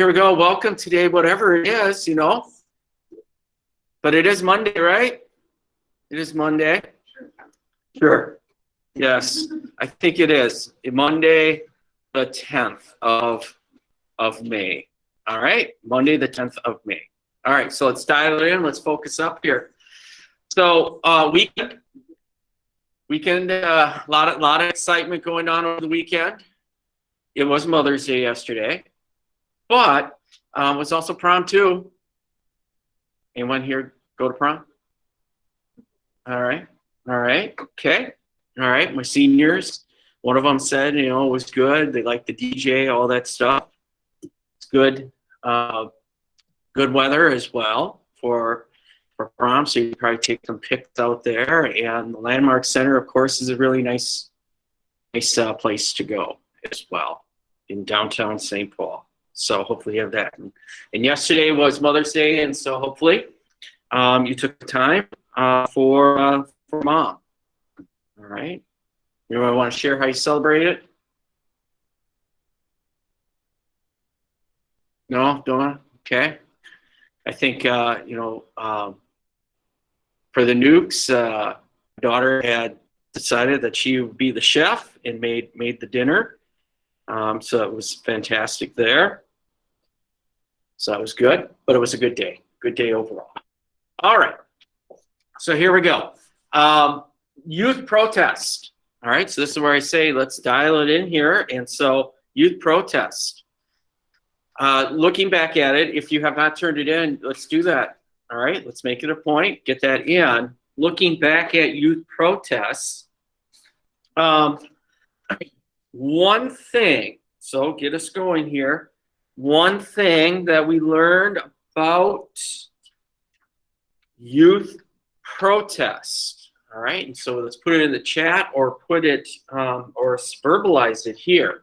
Here we go. Welcome today, whatever it is, but it is Monday, right? It is Monday. Sure. Yes, I think it is Monday, the 10th of May. All right, Monday, the 10th of May. All right, so let's dial it in. Let's focus up here. So weekend, a lot of excitement going on over the weekend. It was Mother's Day yesterday, but it was also prom too. Anyone here go to prom? All right, okay, all right. My seniors, one of them said, it was good. They liked the DJ, all that stuff. It's good, good weather as well for prom. So you probably take some pics out there. And the Landmark Center, of course, is a really nice place to go as well in downtown St. Paul. So hopefully you have that. And yesterday was Mother's Day, and so hopefully you took the time for mom. All right. Anyone want to share how you celebrate it? No, don't. Okay. I think for the Nukes, daughter had decided that she would be the chef and made the dinner. So it was fantastic there. So that was good, but it was a good day overall. All right, so here we go. Youth protest. All right, so this is where I say let's dial it in here. And so youth protest. Looking back at it, if you have not turned it in, let's do that. All right, let's make it a point, get that in. Looking back at youth protests, one thing, so get us going here. One thing that we learned about youth protest. All right, and so let's put it in the chat or put it or verbalize it here.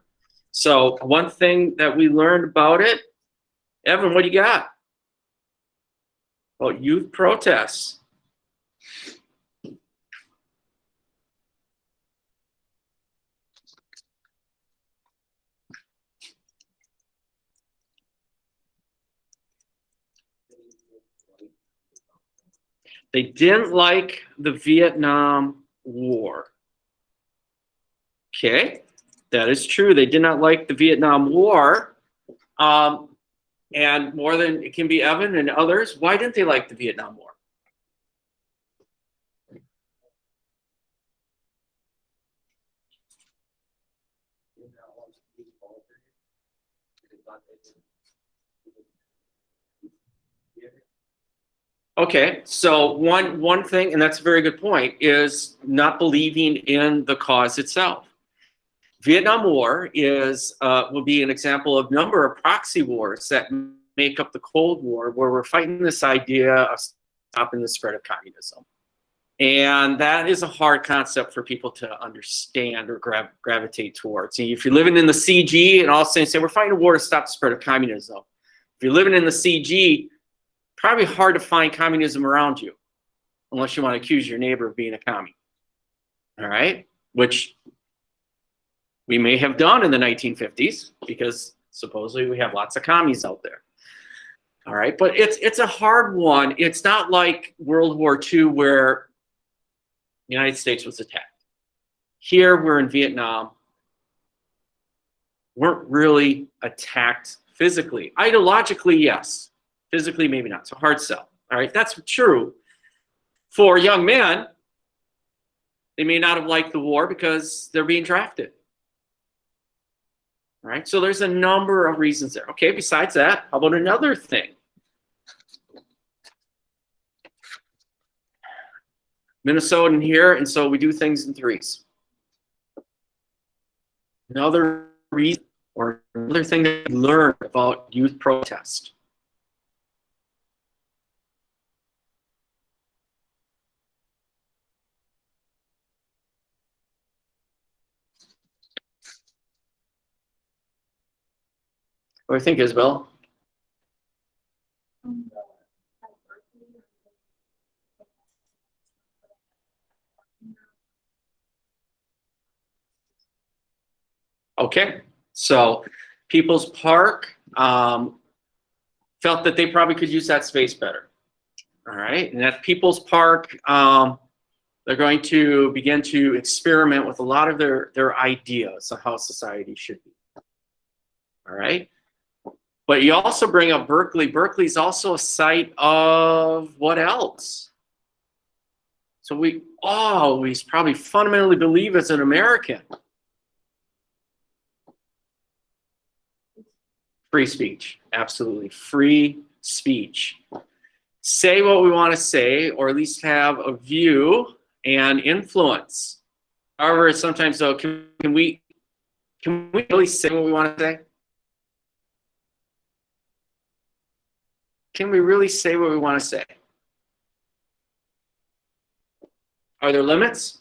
So one thing that we learned about it, Evan, what do you got? About youth protests. They didn't like the Vietnam War. Okay, that is true. They did not like the Vietnam War. And more than it can be Evan and others, why didn't they like the Vietnam War? Okay, so one thing, and that's a very good point, is not believing in the cause itself. Vietnam War will be an example of a number of proxy wars that make up the Cold War, where we're fighting this idea of stopping the spread of communism. And that is a hard concept for people to understand or gravitate towards. And if you're living in the CG and all of a sudden say, we're fighting a war to stop the spread of communism. If you're living in the CG, probably hard to find communism around you, unless you want to accuse your neighbor of being a commie. All right, which we may have done in the 1950s, because supposedly we have lots of commies out there. All right, but it's a hard one. It's not like World War II, where the United States was attacked. Here we're in Vietnam. Weren't really attacked physically. Ideologically, yes. Physically, maybe not. So hard sell. All right, that's true. For young men, they may not have liked the war because they're being drafted. All right, so there's a number of reasons there. Okay, besides that, how about another thing? Minnesotan here, and so we do things in threes. Another reason, or another thing that we learned about youth protest. What do you think, Isabel? Okay, so People's Park felt that they probably could use that space better. All right, and at People's Park, they're going to begin to experiment with a lot of their ideas on how society should be. All right, but you also bring up Berkeley. Berkeley's also a site of what else? So we always probably fundamentally believe as an American. Free speech, absolutely. Free speech. Say what we want to say, or at least have a view and influence. However, sometimes though, can we really say what we want to say? Can we really say what we want to say? Are there limits?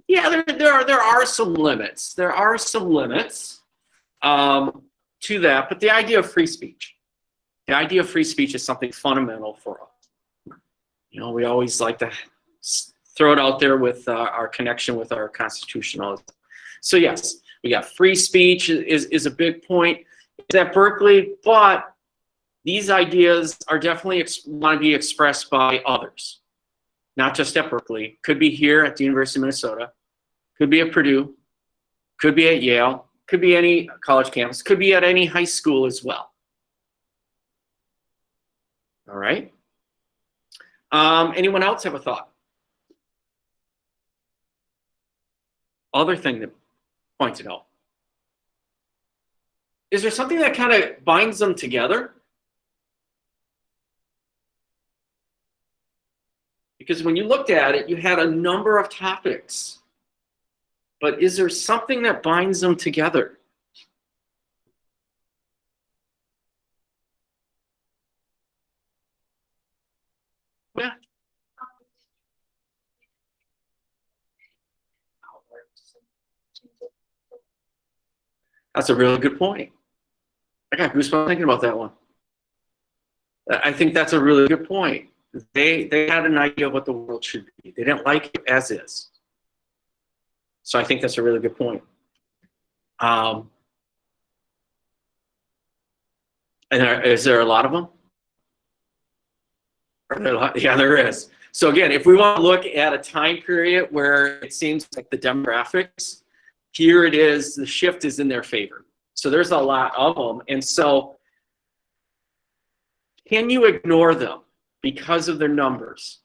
Yeah, there are some limits. There are some limits to that, but the idea of free speech. The idea of free speech is something fundamental for us. You know, we always like to throw it out there with our connection with our constitutional. So yes, we got free speech is a big point. It's at Berkeley, but these ideas are definitely want to be expressed by others, not just at Berkeley. Could be here at the University of Minnesota, could be at Purdue, could be at Yale, could be any college campus, could be at any high school as well. All right. Anyone else have a thought? Other thing that pointed out. Is there something that kind of binds them together? Because when you looked at it, you had a number of topics. But is there something that binds them together? Yeah. That's a really good point. I got goosebumps thinking about that one. I think that's a really good point. They had an idea of what the world should be. They didn't like it as is. So I think that's a really good point. And is there a lot of them? Yeah, there is. So again, if we want to look at a time period where it seems like the demographics, here it is, the shift is in their favor. So there's a lot of them. And so can you ignore them because of their numbers?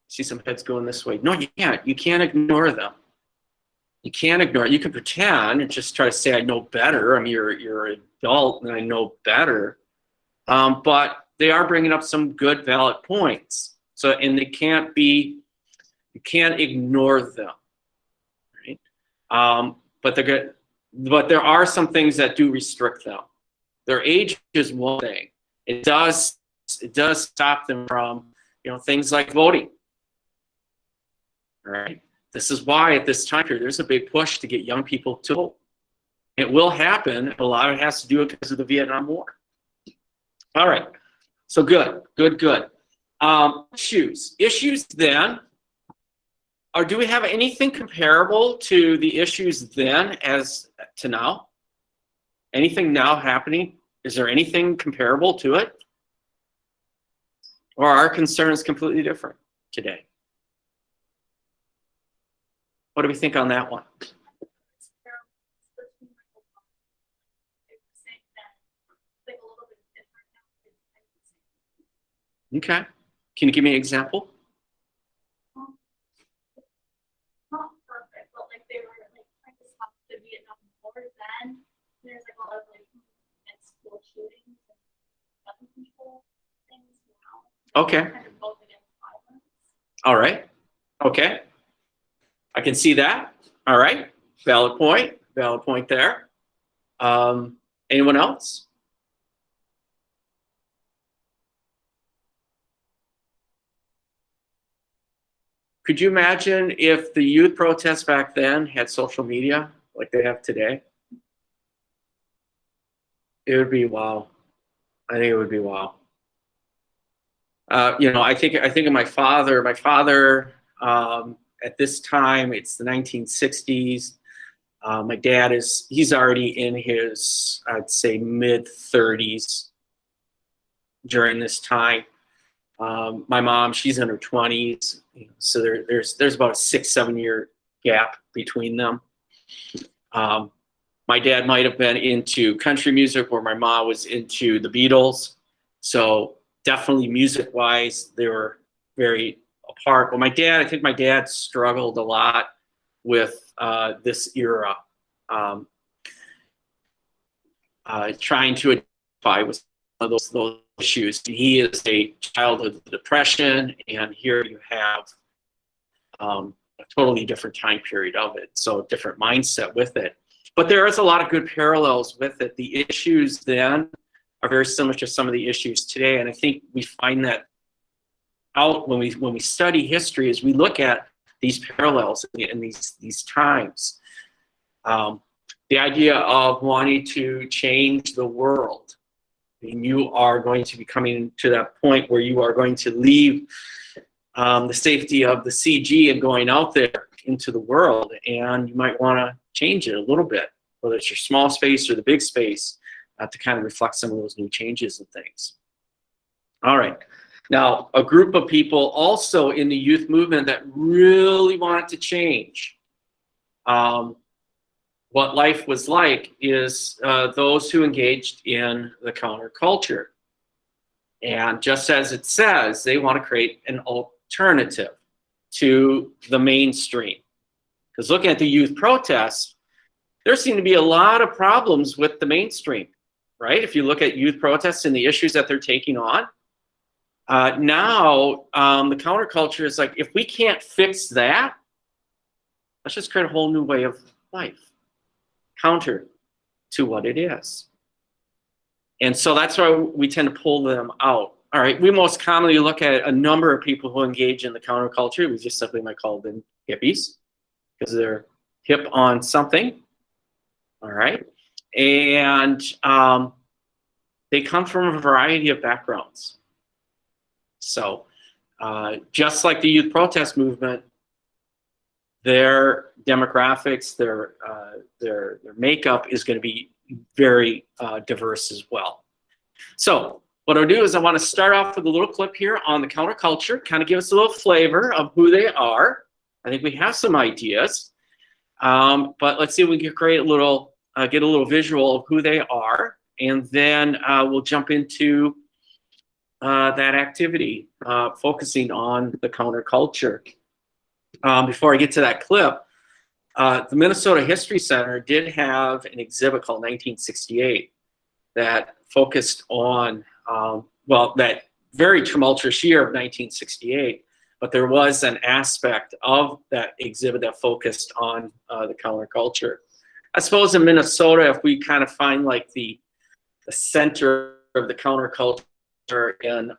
See some heads going this way. No, you can't. You can't ignore them. You can't ignore it. You can pretend and just try to say, I know better. I mean, you're an adult and I know better. But they are bringing up some good, valid points. So, and they can't be, you can't ignore them, right? But they're good. But there are some things that do restrict them. Their age is one thing. It does stop them from, things like voting. All right. This is why at this time period, there's a big push to get young people to vote. It will happen. A lot of it has to do because of the Vietnam War. All right. So good. Issues then, or do we have anything comparable to the issues then as to now? Anything now happening? Is there anything comparable to it? Or are our concerns completely different today? What do we think on that one? Okay. Can you give me an example? Not perfect, but like they were like trying to stop the Vietnam War then. There's like a lot of like school shootings and gun control things now. Okay. Kind of both against violence. All right. Okay. I can see that. All right. Valid point. Valid point there. Anyone else? Could you imagine if the youth protests back then had social media like they have today? It would be wow. I think it would be wow. I think of my father. My father, at this time, it's the 1960s. My dad he's already in his I'd say mid-30s during this time. My mom, she's in her 20s, so there's about a 6-7 year gap between them. My dad might have been into country music, where my mom was into the Beatles. So definitely music-wise, they were very apart. But my dad, I think my dad struggled a lot with this era, trying to identify with some of those issues. He is a child of the Depression, and here you have a totally different time period of it, so different mindset with it. But there is a lot of good parallels with it. The issues then are very similar to some of the issues today, and I think we find that out when we study history, as we look at these parallels in these times. The idea of wanting to change the world. I mean, you are going to be coming to that point where you are going to leave the safety of the CG and going out there into the world, and you might want to change it a little bit, whether it's your small space or the big space, to kind of reflect some of those new changes and things. All right. Now, a group of people also in the youth movement that really wanted to change what life was like is those who engaged in the counterculture. And just as it says, they want to create an alternative to the mainstream. Because looking at the youth protests, there seem to be a lot of problems with the mainstream, right? If you look at youth protests and the issues that they're taking on, now the counterculture is like, if we can't fix that, let's just create a whole new way of life, counter to what it is. And so that's why we tend to pull them out. All right, we most commonly look at a number of people who engage in the counterculture. We just simply might call them hippies because they're hip on something. All right, and they come from a variety of backgrounds. So just like the youth protest movement, their demographics, their makeup is going to be very diverse as well. So what I'll do is I want to start off with a little clip here on the counterculture, kind of give us a little flavor of who they are. I think we have some ideas, but let's see if we can create a little, get a little visual of who they are, and then we'll jump into that activity, focusing on the counterculture. Before I get to that clip, the Minnesota History Center did have an exhibit called 1968 that focused on, well, that very tumultuous year of 1968, but there was an aspect of that exhibit that focused on the counterculture. I suppose in Minnesota, if we kind of find like the center of the counterculture in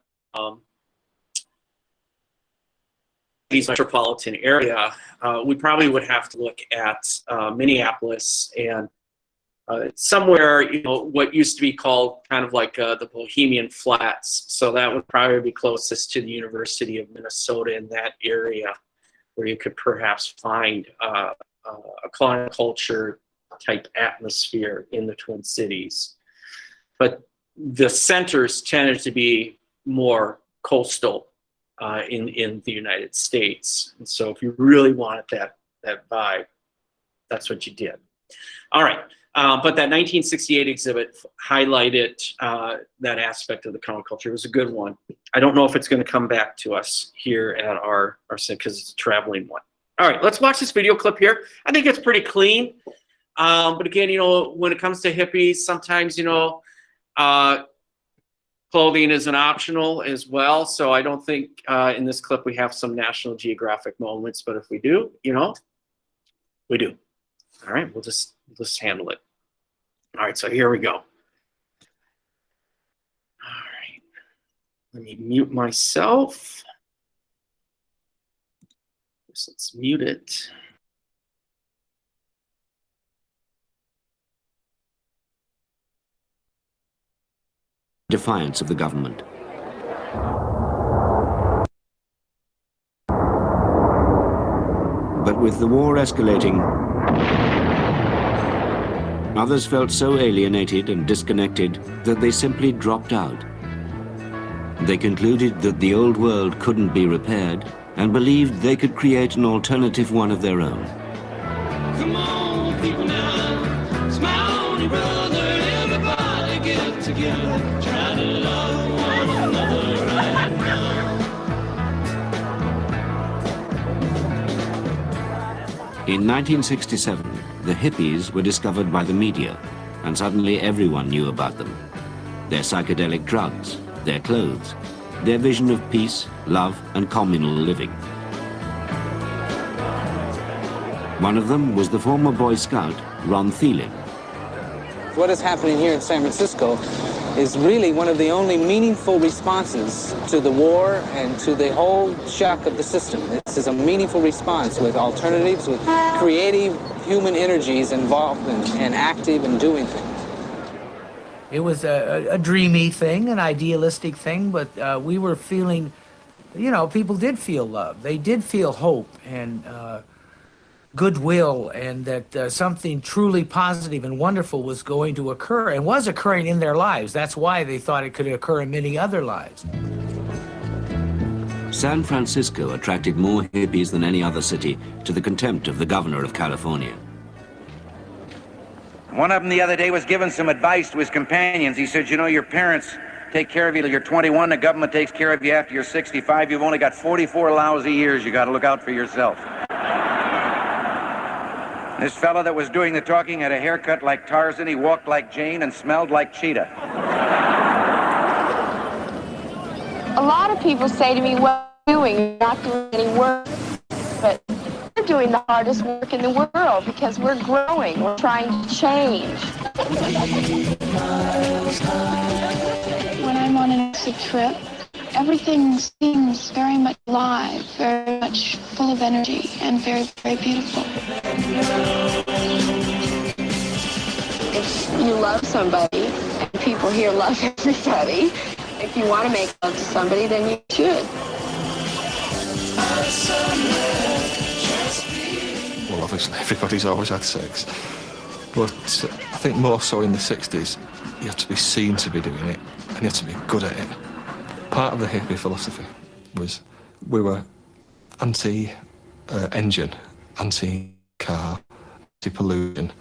the metropolitan area, we probably would have to look at Minneapolis and somewhere, you know, what used to be called kind of like the Bohemian Flats. So that would probably be closest to the University of Minnesota in that area, where you could perhaps find a counterculture type atmosphere in the Twin Cities. But the centers tended to be more coastal in the United States. And so if you really wanted that vibe, that's what you did. All right. But that 1968 exhibit highlighted that aspect of the counterculture. It was a good one. I don't know if it's going to come back to us here at our because it's a traveling one. All right, let's watch this video clip here. I think it's pretty clean. But again, you know, when it comes to hippies, sometimes, you know, clothing is an optional as well. So I don't think in this clip we have some National Geographic moments, but if we do, you know, we do. All right, we'll just handle it. All right, so here we go. All right, let me mute myself. Let's mute it. Defiance of the government. But with the war escalating, Others felt so alienated and disconnected that they simply dropped out. They concluded that the old world couldn't be repaired and believed they could create an alternative one of their own. Come on, people now, smile on your brother, everybody get together, try to love one another right now. In 1967, the hippies were discovered by the media, and suddenly everyone knew about them. Their psychedelic drugs, their clothes, their vision of peace, love, and communal living. One of them was the former Boy Scout, Ron Thielen. What is happening here in San Francisco is really one of the only meaningful responses to the war and to the whole shock of the system. This is a meaningful response with alternatives, with creative human energies involved and active in doing things. It was a dreamy thing, an idealistic thing, but we were feeling, you know, people did feel love. They did feel hope and goodwill, and that something truly positive and wonderful was going to occur and was occurring in their lives. That's why they thought it could occur in many other lives. San Francisco attracted more hippies than any other city, to the contempt of the governor of California. One of them the other day was giving some advice to his companions. He said, you know, your parents take care of you till you're 21, the government takes care of you after you're 65. You've only got 44 lousy years. You got to look out for yourself. This fellow that was doing the talking had a haircut like Tarzan, he walked like Jane, and smelled like Cheetah. A lot of people say to me, what are you doing? You're not doing any work. But we're doing the hardest work in the world because we're growing. We're trying to change. When I'm on an acid trip, everything seems very much alive, very much full of energy, and very, very beautiful. If you love somebody, and people here love everybody, if you want to make love to somebody, then you should. Well, obviously everybody's always had sex, but I think more so in the 60s, you have to be seen to be doing it, and you have to be good at it. Part of the hippie philosophy was we were anti-engine, anti-car, anti-pollution,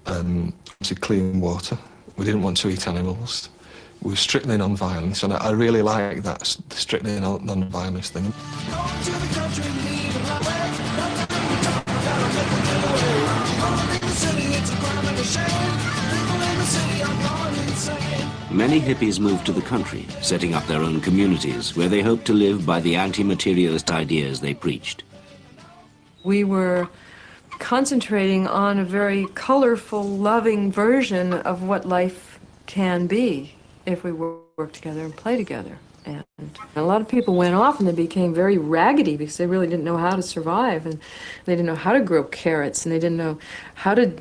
anti-clean water. We didn't want to eat animals. We were strictly non-violence, and I really like that, the strictly non-violence thing. Many hippies moved to the country, setting up their own communities where they hoped to live by the anti-materialist ideas they preached. We were concentrating on a very colorful, loving version of what life can be if we work together and play together. And a lot of people went off and they became very raggedy because they really didn't know how to survive, and they didn't know how to grow carrots, and they didn't know how to,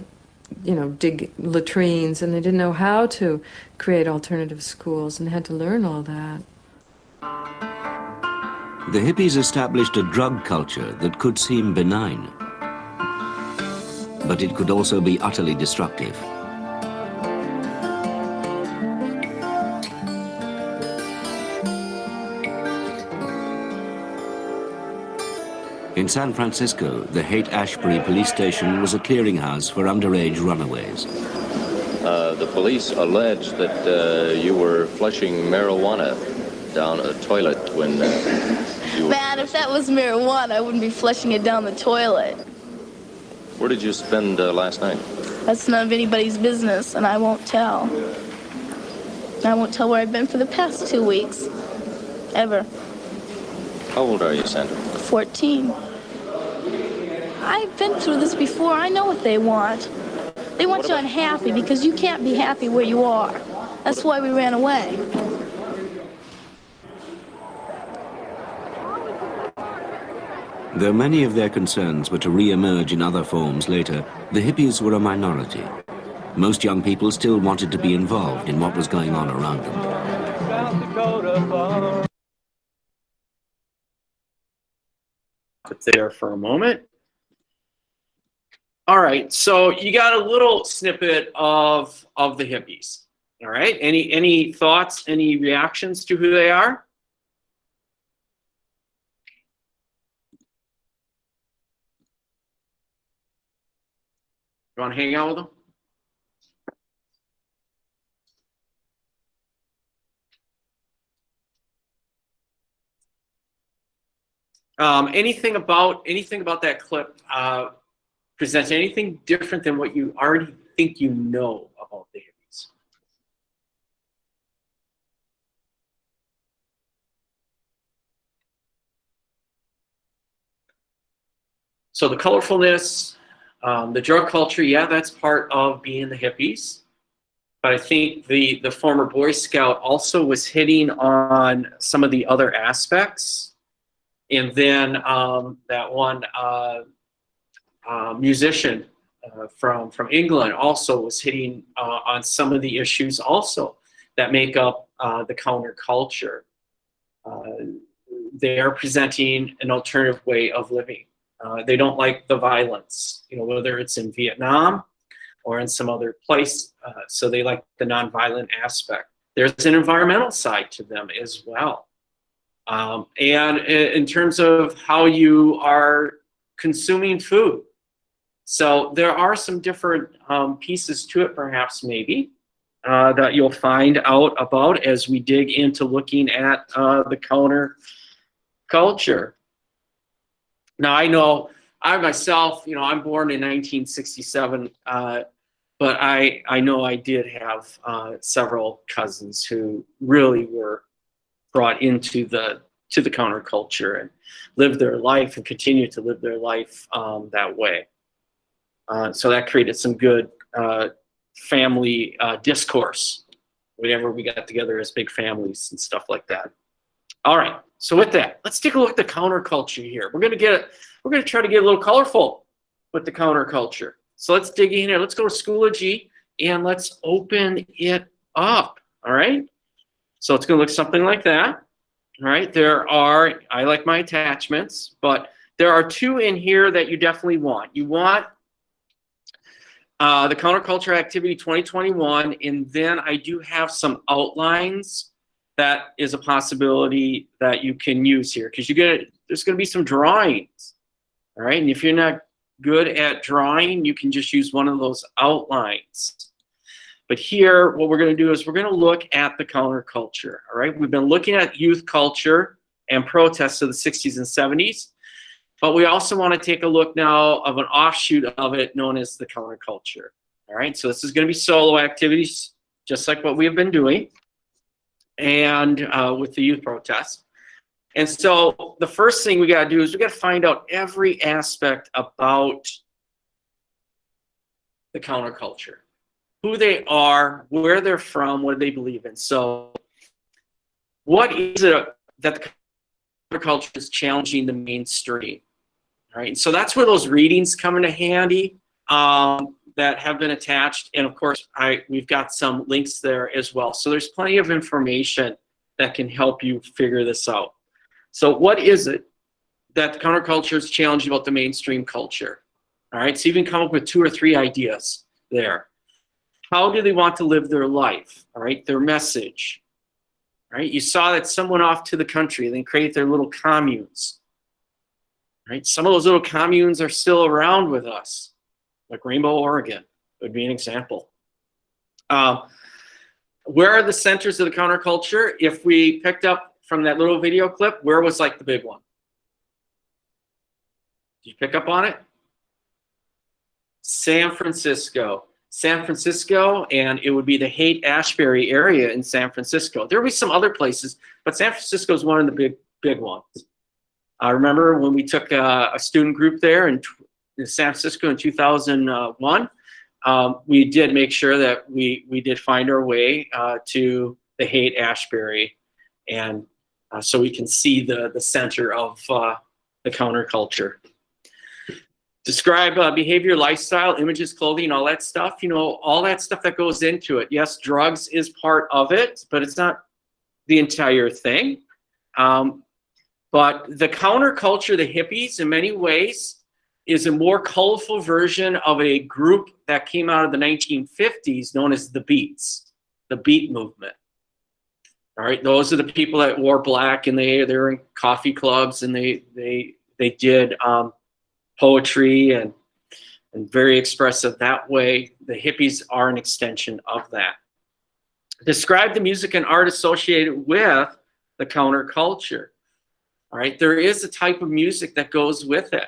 you know, dig latrines, and they didn't know how to create alternative schools, and they had to learn all that. The hippies established a drug culture that could seem benign, but it could also be utterly destructive. In San Francisco, the Haight-Ashbury police station was a clearinghouse for underage runaways. The police allege that you were flushing marijuana down a toilet when you were... Man, if that was marijuana, I wouldn't be flushing it down the toilet. Where did you spend last night? That's none of anybody's business, and I won't tell. I won't tell where I've been for the past 2 weeks. Ever. How old are you, Sandra? 14. I've been through this before. I know what they want. They want you unhappy because you can't be happy where you are. That's why we ran away. Though many of their concerns were to re-emerge in other forms later, the hippies were a minority. Most young people still wanted to be involved in what was going on around them. There for a moment. All right, so you got a little snippet of the hippies. All right, any thoughts, any reactions to who they are? You want to hang out with them? Anything about that clip presents anything different than what you already think you know about the hippies? So the colorfulness, the drug culture, yeah, that's part of being the hippies. But I think the former Boy Scout also was hitting on some of the other aspects. And then that one musician from England also was hitting on some of the issues also that make up the counterculture. They are presenting an alternative way of living. They don't like the violence, whether it's in Vietnam or in some other place. So they like the nonviolent aspect. There's an environmental side to them as well. And in terms of how you are consuming food. So there are some different pieces to it, perhaps, maybe, that you'll find out about as we dig into looking at the counterculture. Now, I know I myself, I'm born in 1967, but I know I did have several cousins who really were brought into the counterculture and lived their life and continue to live their life that way. So that created some good family discourse whenever we got together as big families and stuff like that. All right, so with that, let's take a look at the counterculture here. We're gonna try to get a little colorful with the counterculture. So let's dig in here. Let's go to Schoology and let's open it up. All right. So it's gonna look something like that. All right. I like my attachments, but there are two in here that you definitely want. You want the Counterculture Activity 2021, and then I do have some outlines that is a possibility that you can use here, because there's going to be some drawings. All right, and if you're not good at drawing, you can just use one of those outlines. But here, what we're going to do is we're going to look at the counterculture. All right, we've been looking at youth culture and protests of the 60s and 70s, but we also want to take a look now of an offshoot of it known as the counterculture. All right, so this is going to be solo activities, just like what we have been doing, and with the youth protests. And so the first thing we got to do is we got to find out every aspect about the counterculture, who they are, where they're from, what do they believe in. So what is it that the counterculture is challenging the mainstream? All right, so that's where those readings come into handy that have been attached. And of course, we've got some links there as well. So there's plenty of information that can help you figure this out. So what is it that the counterculture is challenging about the mainstream culture? All right, so you can come up with 2 or 3 ideas there. How do they want to live their life? All right, their message. All right, you saw that some went off to the country and then created their little communes. All right, some of those little communes are still around with us, like Rainbow, Oregon would be an example. Where are the centers of the counterculture? If we picked up from that little video clip, where was like the big one? Did you pick up on it? San Francisco. San Francisco, and it would be the Haight-Ashbury area in San Francisco. There will be some other places, but San Francisco is one of the big ones. I remember when we took a student group there in San Francisco in 2001, we did make sure that we did find our way to the Haight-Ashbury, and so we can see the center of the counterculture. Describe behavior, lifestyle, images, clothing, all that stuff. All that stuff that goes into it. Yes, drugs is part of it, but it's not the entire thing. But the counterculture, the hippies, in many ways, is a more colorful version of a group that came out of the 1950s known as the Beats, the Beat movement. All right, those are the people that wore black, and they're in coffee clubs, and they did poetry and very expressive that way. The hippies are an extension of that. Describe the music and art associated with the counterculture. All right, there is a type of music that goes with it.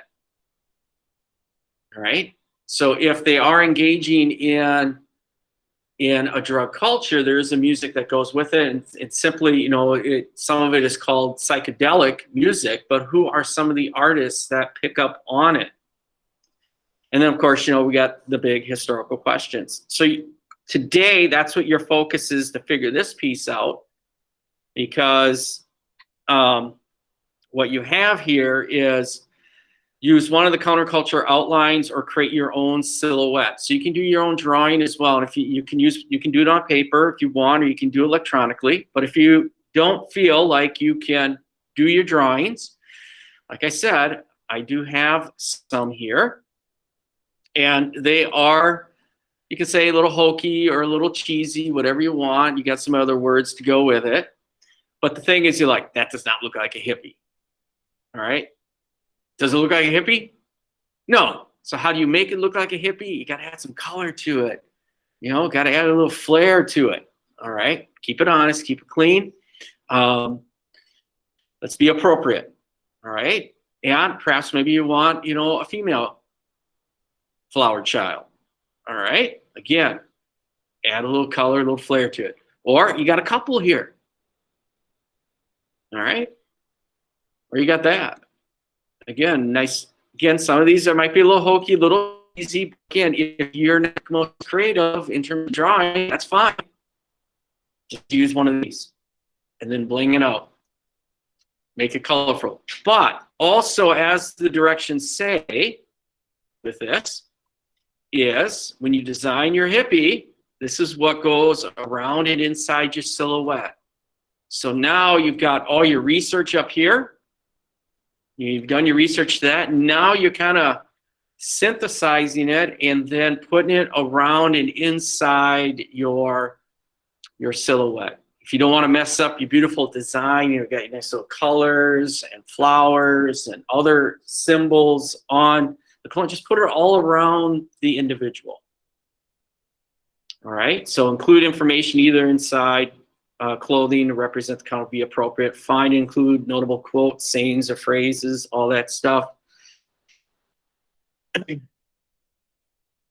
All right, so if they are engaging in a drug culture, there is a music that goes with it, and it's simply, you know, some of it is called psychedelic music, but who are some of the artists that pick up on it? And then, of course, you know, we got the big historical questions. So today, that's what your focus is, to figure this piece out, because what you have here is use one of the counterculture outlines or create your own silhouette. So you can do your own drawing as well. And if you can do it on paper if you want, or you can do it electronically. But if you don't feel like you can do your drawings, like I said, I do have some here. And they are, you can say a little hokey or a little cheesy, whatever you want. You got some other words to go with it. But the thing is, you're like, that does not look like a hippie. All right? Does it look like a hippie? No. So how do you make it look like a hippie? You got to add some color to it. You know, got to add a little flair to it. All right? Keep it honest. Keep it clean. Let's be appropriate. All right? And perhaps maybe you want, you know, a female flower child. All right? Again, add a little color, a little flair to it. Or you got a couple here. All right? Or you got that. Again, nice. Again, some of these there might be a little hokey, a little easy. Again, if you're not the most creative in terms of drawing, that's fine. Just use one of these and then bling it out. Make it colorful. But also, as the directions say with this, is when you design your hippie, this is what goes around and inside your silhouette. So now you've got all your research up here. You've done your research to that. Now you're kind of synthesizing it and then putting it around and inside your silhouette. If you don't want to mess up your beautiful design, you've got your nice little colors and flowers and other symbols on the clone. Just put it all around the individual. All right. So include information either inside clothing to represent the count, be appropriate. Find and include notable quotes, sayings, or phrases, all that stuff. You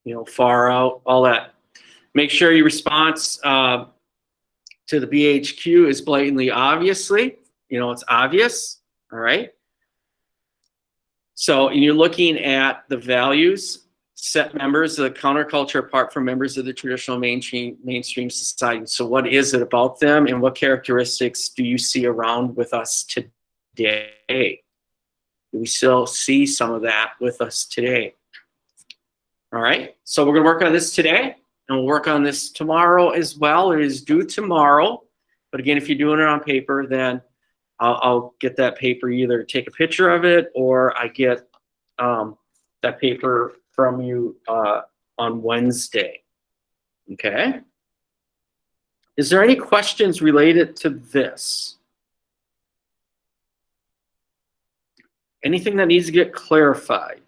know, far out, all that. Make sure your response to the BHQ is blatantly obviously. You know, it's obvious. All right. So you're looking at the values, set members of the counterculture apart from members of the traditional mainstream society. So what is it about them, and what characteristics do you see around with us today? Do we still see some of that with us today? All right, so we're gonna work on this today, and we'll work on this tomorrow as well. It is due tomorrow, but again, if you're doing it on paper, then I'll get that paper, either take a picture of it, or I get that paper from you on Wednesday. Okay. Is there any questions related to this? Anything that needs to get clarified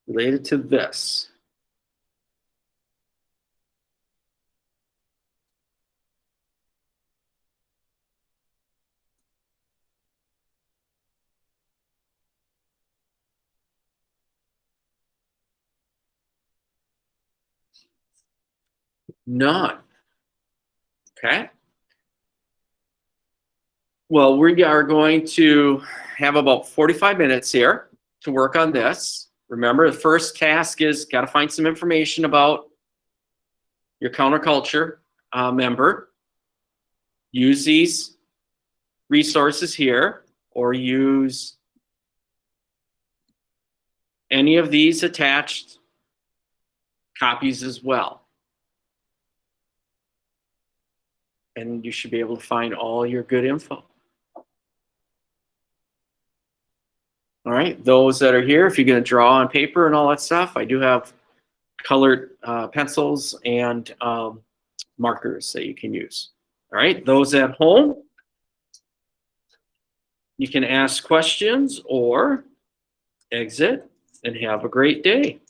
related to this? None. Okay. Well, we are going to have about 45 minutes here to work on this. Remember, the first task is got to find some information about your counterculture member. Use these resources here, or use any of these attached copies as well. And you should be able to find all your good info. All right, those that are here, if you're going to draw on paper and all that stuff, I do have colored pencils and markers that you can use. All right, those at home, you can ask questions or exit and have a great day.